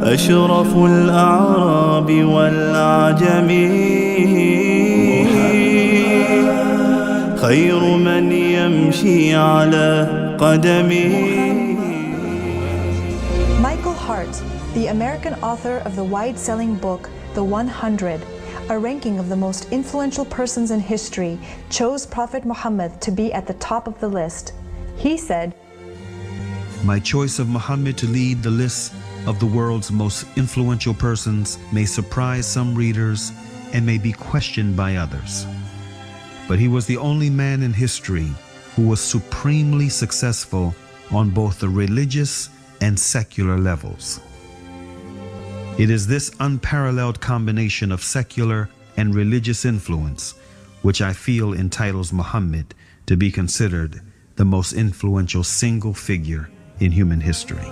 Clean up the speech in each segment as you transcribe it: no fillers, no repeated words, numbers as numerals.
أشرف الأعراب والأعجم خير من يمشي على قدمه. Michael Hart, the American author of the wide-selling book The 100, a ranking of the most influential persons in history, chose Prophet Muhammad to be at the top of the list. He said, "My choice of Muhammad to lead the list of the world's most influential persons may surprise some readers and may be questioned by others. But he was the only man in history who was supremely successful on both the religious and secular levels. It is this unparalleled combination of secular and religious influence which I feel entitles Muhammad to be considered the most influential single figure in human history."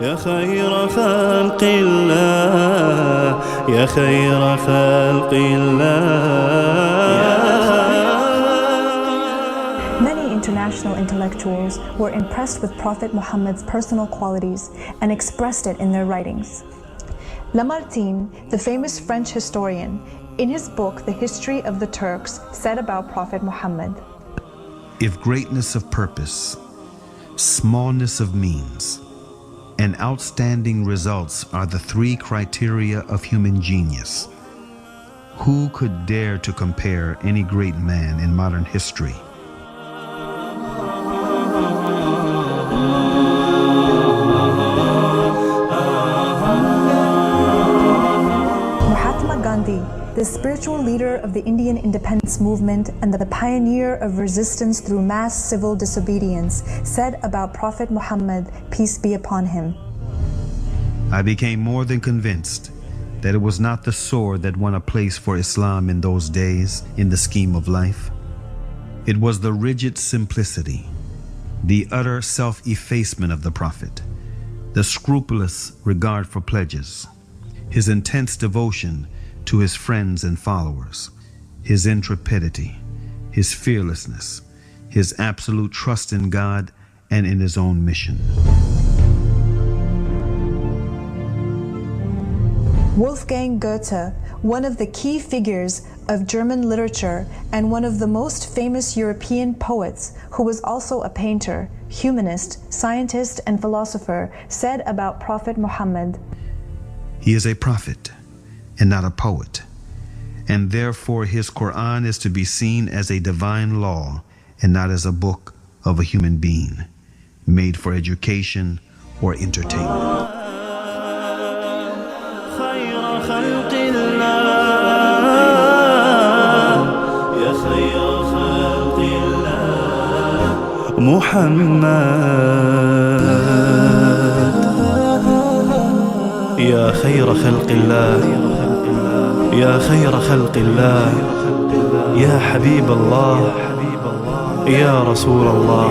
يا خير خلق الله يا خير خلق الله. Many international intellectuals were impressed with Prophet Muhammad's personal qualities and expressed it in their writings. Lamartine, the famous French historian, in his book The History of the Turks, said about Prophet Muhammad, "If greatness of purpose, smallness of means, and outstanding results are the three criteria of human genius, who could dare to compare any great man in modern history?" Mahatma Gandhi, the spiritual leader of the Indian independence movement and the pioneer of resistance through mass civil disobedience, said about Prophet Muhammad, peace be upon him, "I became more than convinced that it was not the sword that won a place for Islam in those days in the scheme of life. It was the rigid simplicity, the utter self-effacement of the Prophet, the scrupulous regard for pledges, his intense devotion to his friends and followers, his intrepidity, his fearlessness, his absolute trust in God and in his own mission." Wolfgang Goethe, one of the key figures of German literature and one of the most famous European poets, who was also a painter, humanist, scientist, and philosopher, said about Prophet Muhammad, "He is a prophet and not a poet, and therefore his Quran is to be seen as a divine law and not as a book of a human being, made for education or entertainment." خلق الله يا خير خلق الله محمد يا خير خلق الله يا خير خلق الله يا حبيب الله يا رسول الله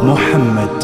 محمد